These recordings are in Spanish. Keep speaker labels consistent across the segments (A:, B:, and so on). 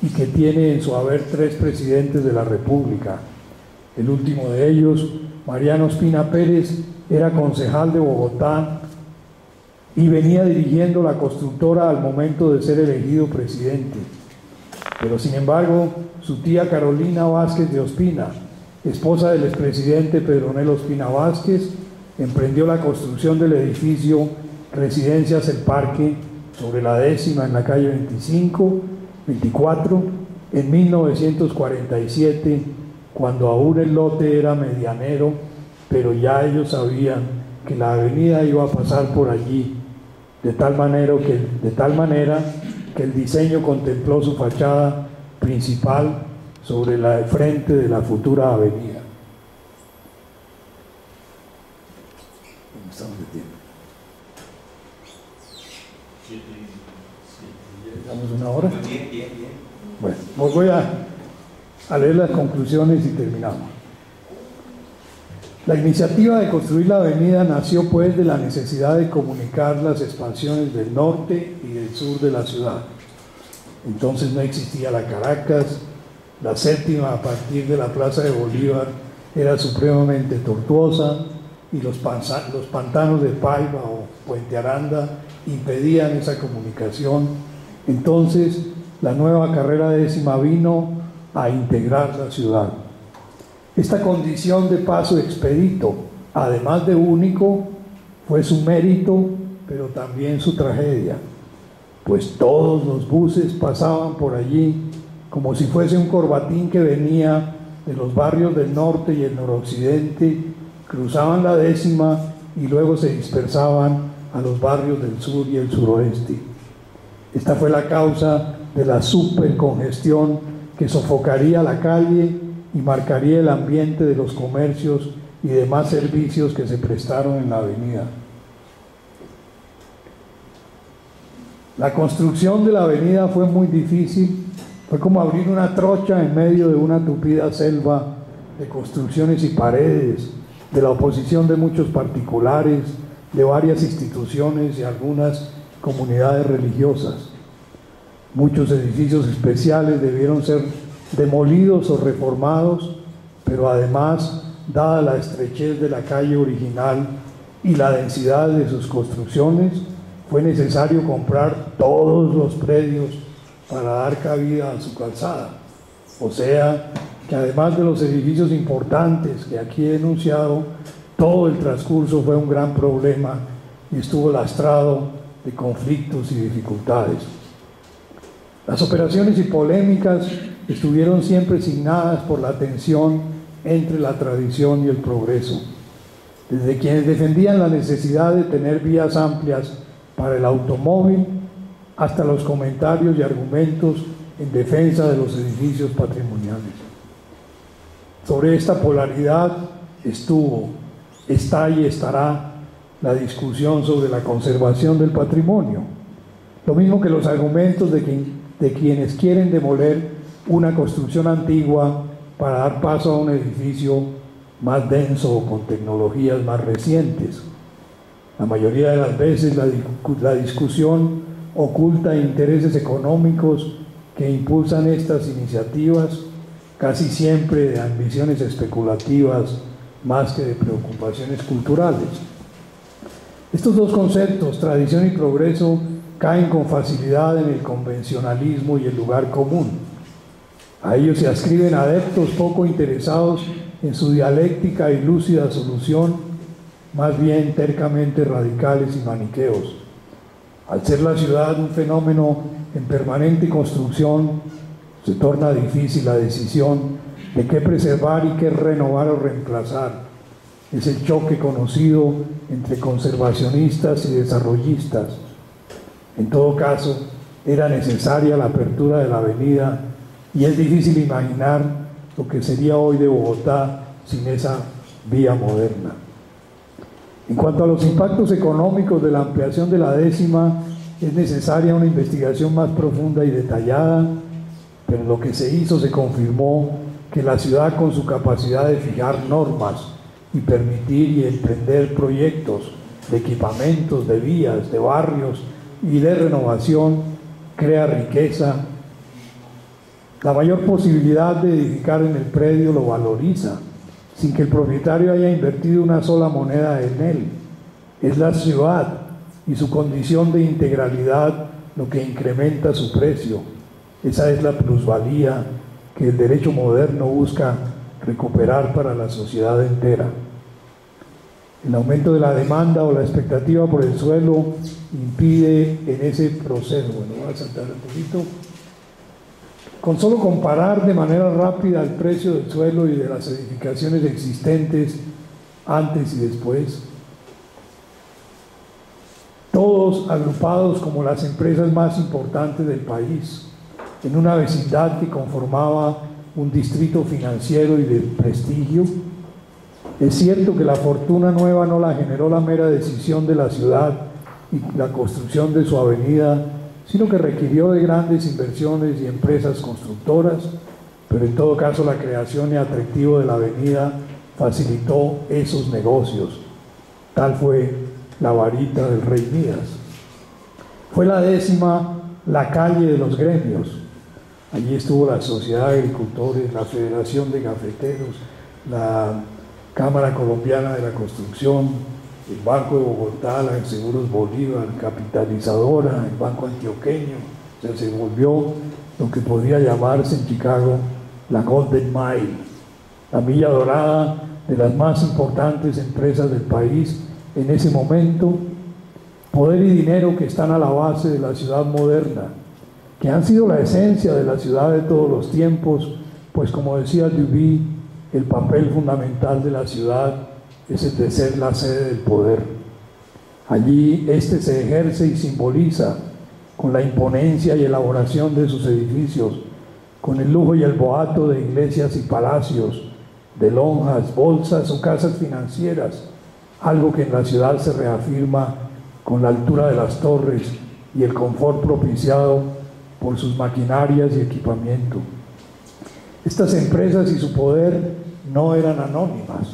A: y que tiene en su haber 3 presidentes de la República. El último de ellos, Mariano Ospina Pérez, era concejal de Bogotá y venía dirigiendo la constructora al momento de ser elegido presidente. Pero sin embargo, su tía Carolina Vázquez de Ospina, esposa del expresidente Pedronel Ospina Vázquez, emprendió la construcción del edificio Residencias El Parque sobre la 10ª en la calle 24 en 1947, cuando aún el lote era medianero, pero ya ellos sabían que la avenida iba a pasar por allí, de tal manera que el diseño contempló su fachada principal sobre el frente de la futura avenida. ¿Cómo estamos de tiempo? ¿Damos una hora?
B: Bien.
A: Bueno, pues voy a leer las conclusiones y terminamos. La iniciativa de construir la avenida nació pues de la necesidad de comunicar las expansiones del norte y del sur de la ciudad. Entonces no existía la Caracas, la 7ª a partir de la Plaza de Bolívar era supremamente tortuosa y los pantanos de Paiva o Puente Aranda impedían esa comunicación. Entonces la nueva carrera 10ª vino a integrar la ciudad. Esta condición de paso expedito, además de único, fue su mérito, pero también su tragedia, pues todos los buses pasaban por allí como si fuese un corbatín que venía de los barrios del norte y el noroccidente, cruzaban la 10ª y luego se dispersaban a los barrios del sur y el suroeste. Esta fue la causa de la supercongestión que sofocaría la calle y marcaría el ambiente de los comercios y demás servicios que se prestaron en la avenida. La construcción de la avenida fue muy difícil, fue como abrir una trocha en medio de una tupida selva de construcciones y paredes, de la oposición de muchos particulares, de varias instituciones y algunas comunidades religiosas. Muchos edificios especiales debieron ser demolidos o reformados, pero además, dada la estrechez de la calle original y la densidad de sus construcciones, fue necesario comprar todos los predios para dar cabida a su calzada. O sea, que además de los edificios importantes que aquí he enunciado, todo el transcurso fue un gran problema y estuvo lastrado de conflictos y dificultades. Las operaciones y polémicas estuvieron siempre signadas por la tensión entre la tradición y el progreso. Desde quienes defendían la necesidad de tener vías amplias para el automóvil hasta los comentarios y argumentos en defensa de los edificios patrimoniales. Sobre esta polaridad está y estará la discusión sobre la conservación del patrimonio, lo mismo que los argumentos de quienes quieren demoler una construcción antigua para dar paso a un edificio más denso o con tecnologías más recientes. La mayoría de las veces la discusión oculta intereses económicos que impulsan estas iniciativas, casi siempre de ambiciones especulativas más que de preocupaciones culturales. Estos dos conceptos, tradición y progreso, caen con facilidad en el convencionalismo y el lugar común. A ellos se adscriben adeptos poco interesados en su dialéctica y lúcida solución, más bien tercamente radicales y maniqueos. Al ser la ciudad un fenómeno en permanente construcción, se torna difícil la decisión de qué preservar y qué renovar o reemplazar. Es el choque conocido entre conservacionistas y desarrollistas. En todo caso, era necesaria la apertura de la avenida y es difícil imaginar lo que sería hoy de Bogotá sin esa vía moderna. En cuanto a los impactos económicos de la ampliación de la 10ª, es necesaria una investigación más profunda y detallada, pero lo que se hizo se confirmó que la ciudad, con su capacidad de fijar normas y permitir y emprender proyectos de equipamientos, de vías, de barrios y de renovación, crea riqueza La mayor posibilidad de edificar en el predio lo valoriza, sin que el propietario haya invertido una sola moneda en él. Es la ciudad y su condición de integralidad lo que incrementa su precio. Esa es la plusvalía que el derecho moderno busca recuperar para la sociedad entera. El aumento de la demanda o la expectativa por el suelo impide en ese proceso. Bueno, voy a saltar un poquito. Con solo comparar de manera rápida el precio del suelo y de las edificaciones existentes antes y después, todos agrupados como las empresas más importantes del país, en una vecindad que conformaba un distrito financiero y de prestigio. Es cierto que la fortuna nueva no la generó la mera decisión de la ciudad y la construcción de su avenida, sino que requirió de grandes inversiones y empresas constructoras, pero en todo caso la creación y atractivo de la avenida facilitó esos negocios. Tal fue la varita del rey Midas. Fue la 10ª la calle de los gremios. Allí estuvo la Sociedad de Agricultores, la Federación de Cafeteros, la Cámara Colombiana de la Construcción, el Banco de Bogotá, la Seguros Bolívar, Capitalizadora, el Banco Antioqueño. O sea, se volvió lo que podría llamarse en Chicago la Golden Mile, la milla dorada de las más importantes empresas del país en ese momento. Poder y dinero que están a la base de la ciudad moderna, que han sido la esencia de la ciudad de todos los tiempos, pues como decía Duby, el papel fundamental de la ciudad es el de ser la sede del poder. Allí este se ejerce y simboliza con la imponencia y elaboración de sus edificios, con el lujo y el boato de iglesias y palacios, de lonjas, bolsas o casas financieras, algo que en la ciudad se reafirma con la altura de las torres y el confort propiciado por sus maquinarias y equipamiento. Estas empresas y su poder no eran anónimas,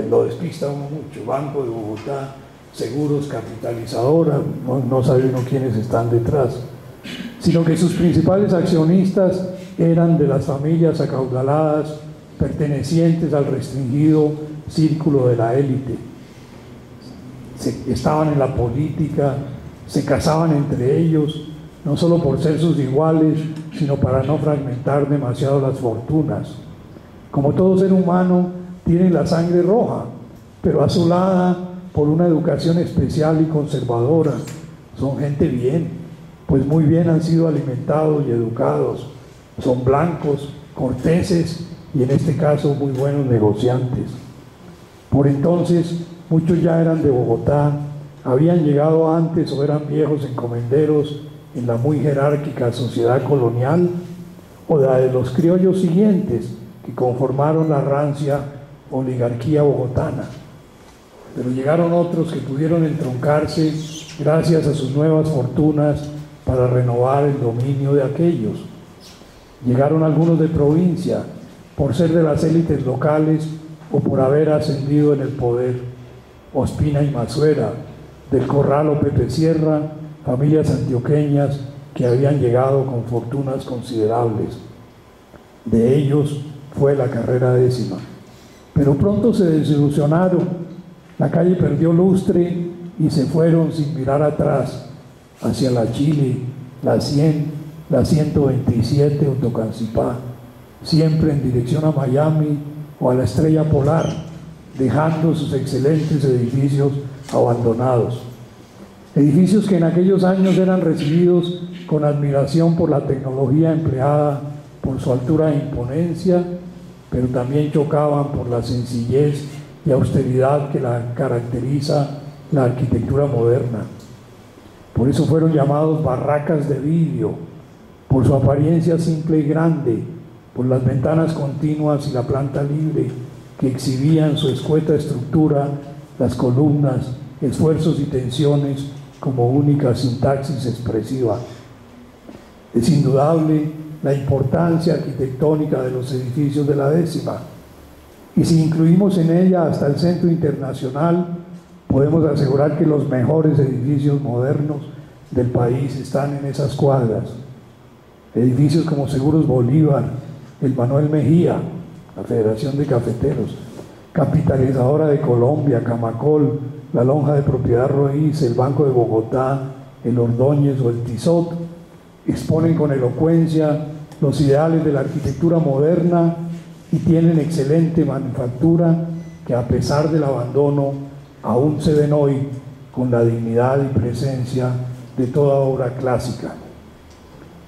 A: lo despista uno mucho. Banco de Bogotá, Seguros, Capitalizadora, no sabe uno quiénes están detrás, sino que sus principales accionistas eran de las familias acaudaladas pertenecientes al restringido círculo de la élite. Estaban en la política, se casaban entre ellos, no solo por ser sus iguales, sino para no fragmentar demasiado las fortunas. Como todo ser humano, tienen la sangre roja, pero azulada por una educación especial y conservadora. Son gente bien, pues muy bien han sido alimentados y educados. Son blancos, corteses y en este caso muy buenos negociantes. Por entonces, muchos ya eran de Bogotá, habían llegado antes o eran viejos encomenderos en la muy jerárquica sociedad colonial, o la de los criollos siguientes que conformaron la rancia oligarquía bogotana. Pero llegaron otros que pudieron entroncarse gracias a sus nuevas fortunas para renovar el dominio de aquellos. Llegaron algunos de provincia, por ser de las élites locales o por haber ascendido en el poder. Ospina y Masuera, del Corral o Pepe Sierra, familias antioqueñas que habían llegado con fortunas considerables. De ellos fue la carrera 10ª. Pero pronto se desilusionaron, la calle perdió lustre y se fueron sin mirar atrás hacia la Chile, la 100, la 127 o Tocancipá, siempre en dirección a Miami o a la Estrella Polar, dejando sus excelentes edificios abandonados. Edificios que en aquellos años eran recibidos con admiración por la tecnología empleada, por su altura e imponencia, pero también chocaban por la sencillez y austeridad que la caracteriza la arquitectura moderna. Por eso fueron llamados barracas de vidrio, por su apariencia simple y grande, por las ventanas continuas y la planta libre que exhibían su escueta estructura, las columnas, esfuerzos y tensiones como única sintaxis expresiva. Es indudable la importancia arquitectónica de los edificios de la 10ª, y si incluimos en ella hasta el Centro Internacional, podemos asegurar que los mejores edificios modernos del país están en esas cuadras. Edificios como Seguros Bolívar, el Manuel Mejía, la Federación de Cafeteros, Capitalizadora de Colombia, Camacol, la Lonja de Propiedad Roíz, el Banco de Bogotá, el Ordóñez o el Tizot, exponen con elocuencia los ideales de la arquitectura moderna y tienen excelente manufactura que a pesar del abandono aún se ven hoy con la dignidad y presencia de toda obra clásica.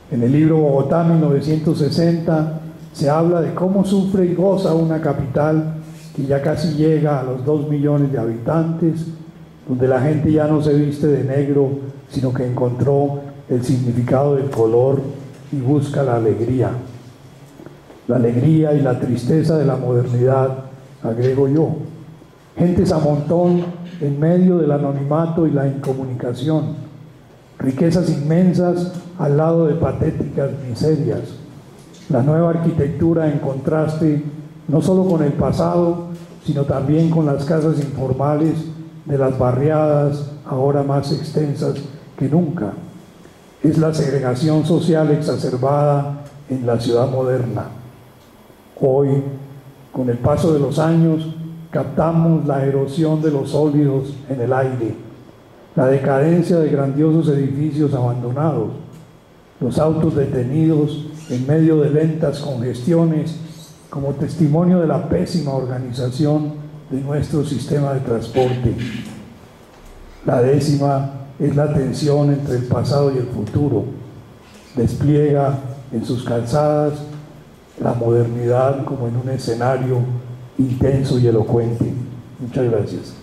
A: En el libro Bogotá 1960 se habla de cómo sufre y goza una capital que ya casi llega a los 2 millones de habitantes, donde la gente ya no se viste de negro, sino que encontró el significado del color y busca la alegría y la tristeza de la modernidad, agrego yo. Gentes a montón en medio del anonimato y la incomunicación, riquezas inmensas al lado de patéticas miserias. La nueva arquitectura en contraste no solo con el pasado, sino también con las casas informales de las barriadas, ahora más extensas que nunca. Es la segregación social exacerbada en la ciudad moderna. Hoy, con el paso de los años, captamos la erosión de los sólidos en el aire, la decadencia de grandiosos edificios abandonados, los autos detenidos en medio de lentas congestiones como testimonio de la pésima organización de nuestro sistema de transporte. La décima es la tensión entre el pasado y el futuro. Despliega en sus calzadas la modernidad como en un escenario intenso y elocuente. Muchas gracias.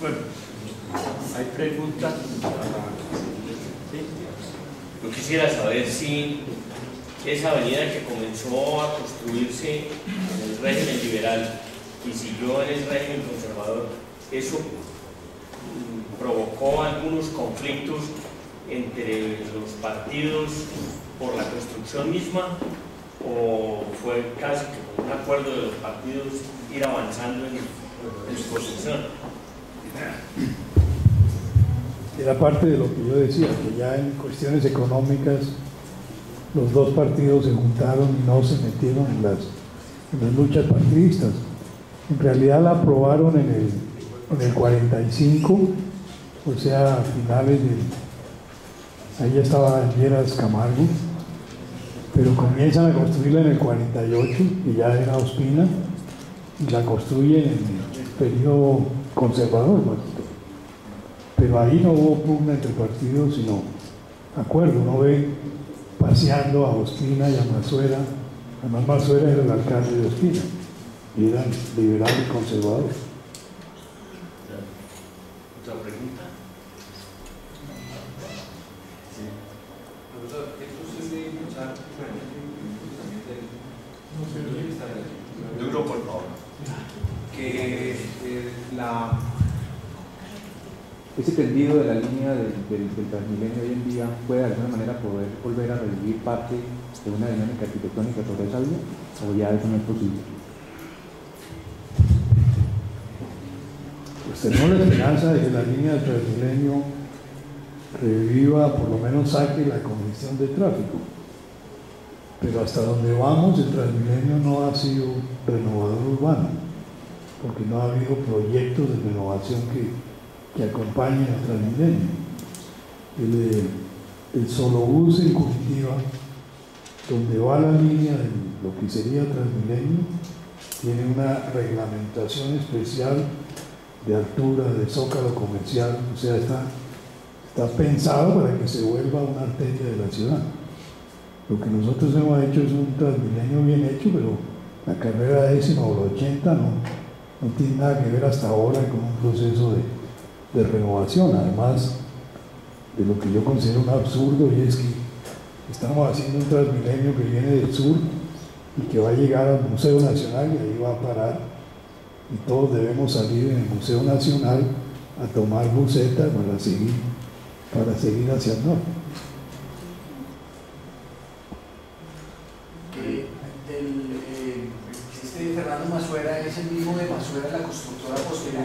B: Bueno, hay preguntas. ¿Sí?
C: Yo quisiera saber si esa avenida que comenzó a construirse en el régimen liberal y siguió en el régimen conservador, eso provocó algunos conflictos entre los partidos por la construcción misma, o fue casi que con un acuerdo de los partidos ir avanzando en su construcción.
A: Era parte de lo que yo decía, que ya en cuestiones económicas los dos partidos se juntaron y no se metieron en las luchas partidistas. En realidad la aprobaron en el 45, o sea, a finales de... Ahí ya estaba Lleras Camargo, pero comienzan a construirla en el 48, que ya era Ospina, y la construyen en el periodo conservador, pero ahí no hubo pugna entre partidos, sino acuerdo. Uno ve paseando a Ospina y a Mazuera. Además Mazuera era el alcalde de Ospina y era liberal y conservador.
C: ¿Otra pregunta?
D: Sí. Esto se debe escuchar
C: Duro, por favor.
D: Que ese tendido de la línea del Transmilenio hoy en día puede de alguna manera poder volver a revivir parte de una dinámica arquitectónica sobre esa vía, o ya eso no es posible.
A: Pues tenemos la esperanza de que la línea del Transmilenio reviva, por lo menos saque la congestión de tráfico. pero hasta donde vamos el Transmilenio no ha sido renovador urbano, porque no ha habido proyectos de renovación que acompañen al Transmilenio. El Solobús en Curitiba, donde va la línea de lo que sería Transmilenio, tiene una reglamentación especial de altura, de zócalo comercial, o sea, está pensado para que se vuelva una arteria de la ciudad. Lo que nosotros hemos hecho es un Transmilenio bien hecho, pero la carrera décima o la 80 no tiene nada que ver hasta ahora con un proceso de renovación, además de lo que yo considero un absurdo, y es que estamos haciendo un Transmilenio que viene del sur y que va a llegar al Museo Nacional y ahí va a parar, y todos debemos salir en el Museo Nacional a tomar buseta para seguir hacia el norte.
E: Fernando Masuera es el mismo de Masuera, la constructora posterior.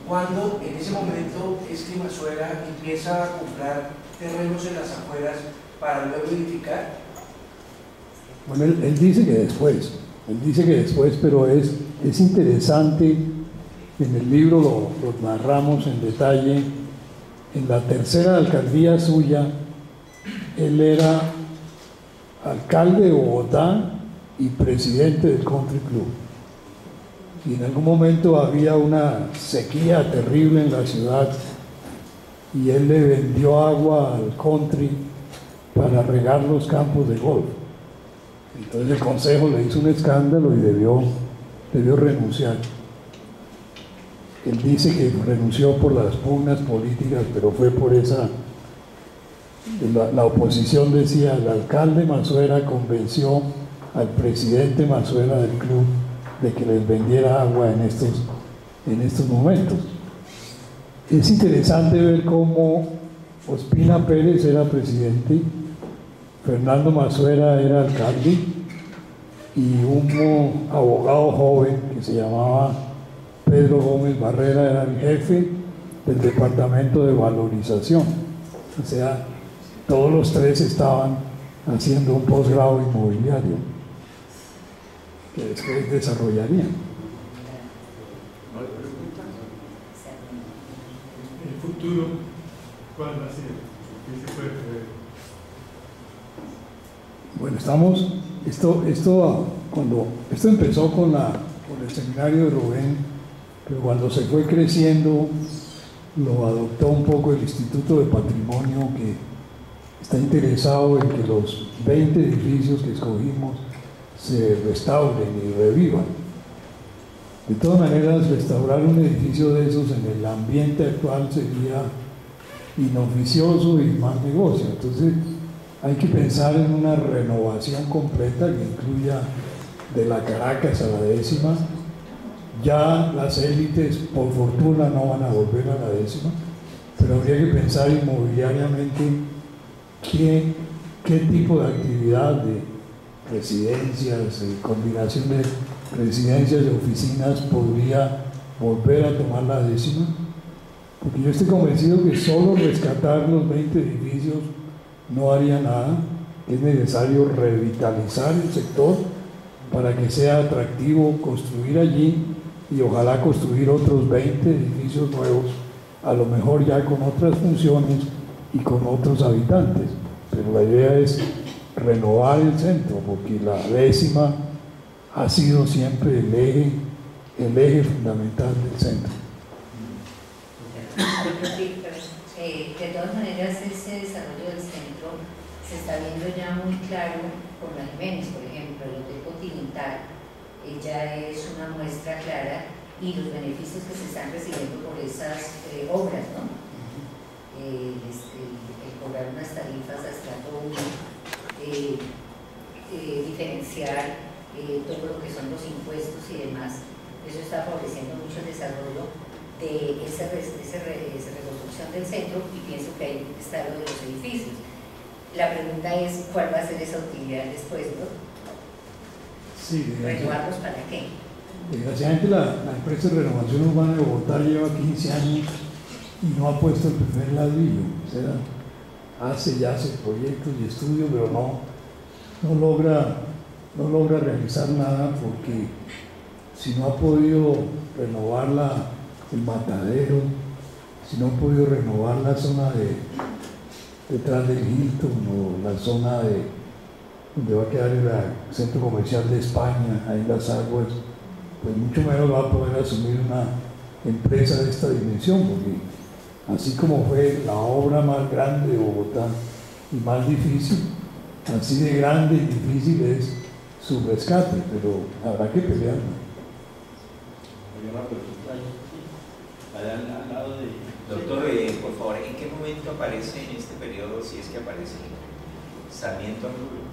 E: ¿Cuándo, en ese momento, es que Masuera empieza a comprar terrenos en las afueras para luego edificar?
A: Bueno, él dice que después, pero es interesante, en el libro lo narramos en detalle. En la tercera alcaldía suya, él era alcalde de Bogotá y presidente del Country Club. Y en algún momento había una sequía terrible en la ciudad y él le vendió agua al country para regar los campos de golf. Entonces el consejo le hizo un escándalo y debió renunciar. Él dice que renunció por las pugnas políticas, pero fue por esa... La oposición decía, el alcalde Masuera convenció al presidente Masuera del club de que les vendiera agua en estos momentos. Es interesante ver cómo Ospina Pérez era presidente, Fernando Masuera era alcalde y un abogado joven que se llamaba Pedro Gómez Barrera era el jefe del departamento de valorización. O sea, todos los tres estaban haciendo un posgrado inmobiliario que después desarrollarían.
F: ¿El futuro cuál va a ser? ¿Qué se puede prever?
A: Bueno, cuando esto empezó con el seminario de Rubén, pero cuando se fue creciendo lo adoptó un poco el Instituto de Patrimonio, que está interesado en que los 20 edificios que escogimos se restauren y revivan. De todas maneras, restaurar un edificio de esos en el ambiente actual sería inoficioso y más negocio. Entonces hay que pensar en una renovación completa que incluya de la Caracas a la décima. Ya las élites, por fortuna, no van a volver a la décima, pero habría que pensar inmobiliariamente qué tipo de actividad de residencias, combinación de residencias y oficinas podría volver a tomar la décima, porque yo estoy convencido que solo rescatar los 20 edificios no haría nada. Es necesario revitalizar el sector para que sea atractivo construir allí y ojalá construir otros 20 edificios nuevos, a lo mejor ya con otras funciones y con otros habitantes, pero la idea es renovar el centro, porque la décima ha sido siempre el eje fundamental del centro.
G: De todas maneras, ese desarrollo del centro se está viendo ya muy claro por la Jiménez, por ejemplo, el Hotel Continental ya es una muestra clara, y los beneficios que se están recibiendo por esas obras, ¿no? El cobrar unas tarifas a estrato 1, diferenciar todo lo que son los impuestos y demás, eso está favoreciendo mucho el desarrollo de esa reconstrucción del centro, y pienso que ahí está lo de los edificios. La pregunta es, ¿cuál va a ser esa utilidad después, no?
A: Sí,
G: ¿Renovarlos para qué?
A: Desgraciadamente la empresa de renovación urbana de Bogotá lleva 15 años y no ha puesto el primer ladrillo. O sea, hace proyectos y estudios, pero no logra realizar nada, porque si no ha podido renovar el matadero, si no ha podido renovar la zona detrás del Hilton o la zona donde va a quedar el centro comercial de España, ahí en las aguas, pues mucho menos va a poder asumir una empresa de esta dimensión, porque así como fue la obra más grande de Bogotá y más difícil, así de grande y difícil es su rescate, pero habrá que pelear.
B: Hay una pregunta allá al lado de...
H: Doctor, por favor, ¿en qué momento aparece en este periodo, si es que aparece, Sarmiento Angulo?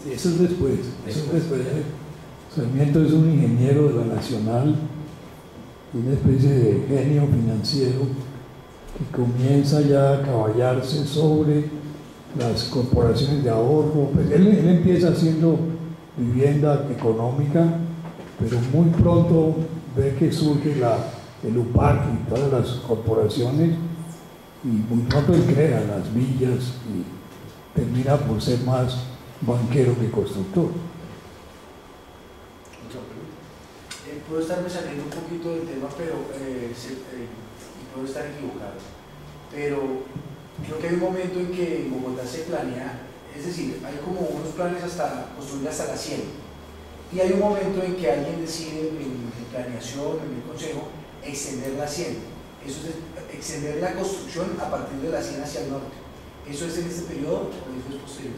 A: Sí, eso es después. Sarmiento es un ingeniero de la Nacional, una especie de genio financiero que comienza ya a caballarse sobre las corporaciones de ahorro. Pues él empieza haciendo vivienda económica, pero muy pronto ve que surge el UPAC y todas las corporaciones, y muy pronto él crea las villas y termina por ser más banquero que constructor.
E: Puedo estarme saliendo un poquito del tema, pero y puedo estar equivocado, pero creo que hay un momento en que en Bogotá se planea, es decir, hay como unos planes hasta construir hasta la 100, y hay un momento en que alguien decide en planeación, en el consejo, extender la 100. Eso es extender la construcción a partir de la 100 hacia el norte. ¿Eso es en este periodo o eso es posterior?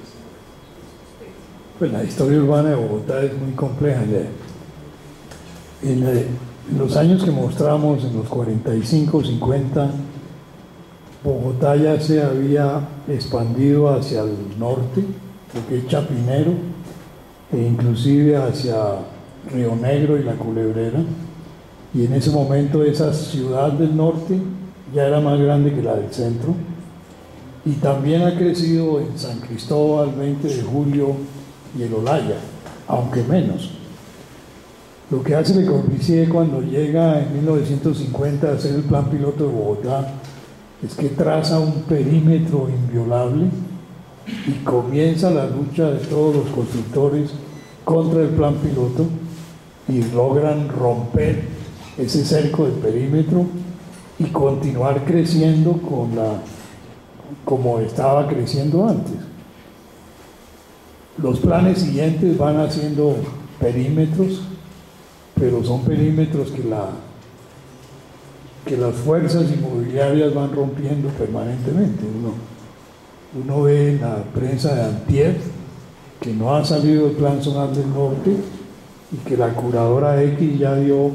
A: Pues la historia urbana de Bogotá es muy compleja. En los años que mostramos, en los 45, 50, Bogotá ya se había expandido hacia el norte, lo que es Chapinero, e inclusive hacia Río Negro y La Culebrera, y en ese momento esa ciudad del norte ya era más grande que la del centro, y también ha crecido en San Cristóbal, 20 de Julio y el Olaya, aunque menos. Lo que hace Le Corbusier cuando llega en 1950 a hacer el plan piloto de Bogotá es que traza un perímetro inviolable y comienza la lucha de todos los constructores contra el plan piloto, y logran romper ese cerco de perímetro y continuar creciendo como estaba creciendo antes. Los planes siguientes van haciendo perímetros, pero son perímetros que las fuerzas inmobiliarias van rompiendo permanentemente. Uno ve en la prensa de antier que no ha salido el plan zonal del norte y que la curadora X ya dio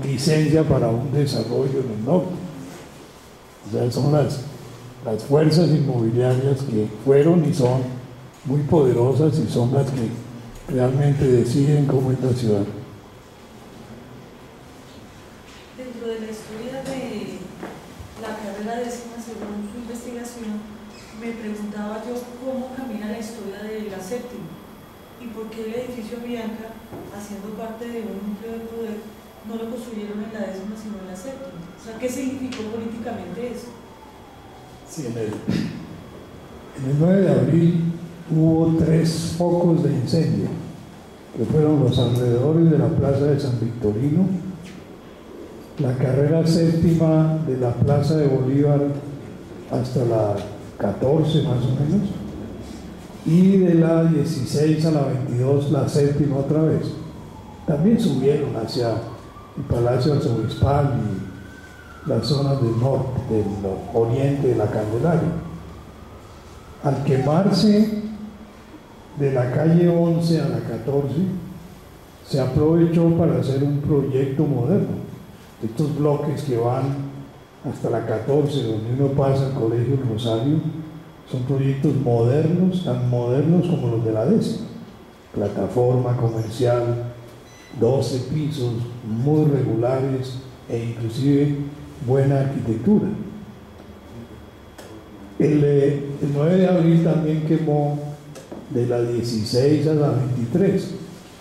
A: licencia para un desarrollo en el norte. O sea, son las fuerzas inmobiliarias que fueron y son muy poderosas, y son las que realmente deciden cómo es la ciudad.
I: Dentro de la historia de la carrera décima, según su investigación, me preguntaba yo cómo camina la historia de la séptima y por qué el edificio Avianca, haciendo parte de un núcleo de poder, no lo construyeron en la décima sino en la séptima. O sea, ¿qué significó políticamente eso?
A: Sí, en el 9 de abril hubo 3 focos de incendio, que fueron los alrededores de la plaza de San Victorino, la carrera séptima de la plaza de Bolívar hasta la 14 más o menos, y de la 16 a la 22 la séptima otra vez. También subieron hacia el Palacio Arzobispal y las zonas del norte, del oriente de la Candelaria. Al quemarse de la calle 11 a la 14, se aprovechó para hacer un proyecto moderno. Estos bloques que van hasta la 14, donde uno pasa al Colegio Rosario, son proyectos modernos, tan modernos como los de la décima. Plataforma comercial, 12 pisos, muy regulares e inclusive buena arquitectura. El 9 de abril también quemó de la 16 a la 23,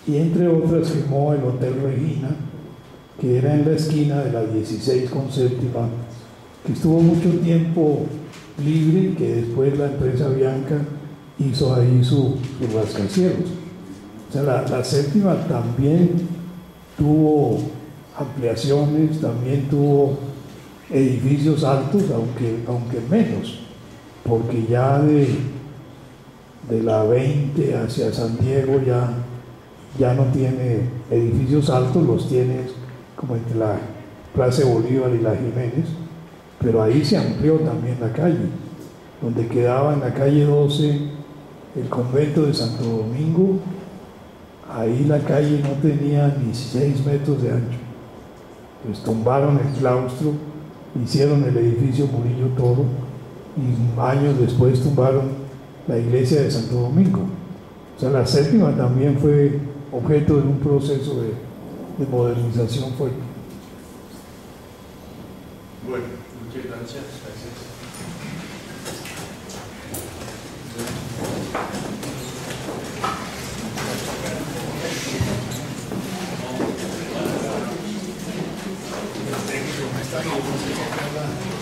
A: y entre otras quemó el Hotel Regina, que era en la esquina de la 16 con séptima, que estuvo mucho tiempo libre, que después la empresa Avianca hizo ahí su rascacielos. O sea, la séptima también tuvo ampliaciones, también tuvo edificios altos, aunque menos, porque ya de la 20 hacia San Diego ya no tiene edificios altos, los tiene como entre la Plaza Bolívar y la Jiménez, pero ahí se amplió también la calle, donde quedaba en la calle 12 el convento de Santo Domingo. Ahí la calle no tenía ni 6 metros de ancho, pues tumbaron el claustro, hicieron el edificio Murillo Toro y años después tumbaron la iglesia de Santo Domingo. O sea, la séptima también fue objeto de un proceso de modernización fuerte.
B: Bueno, muchas gracias.
A: Está bien,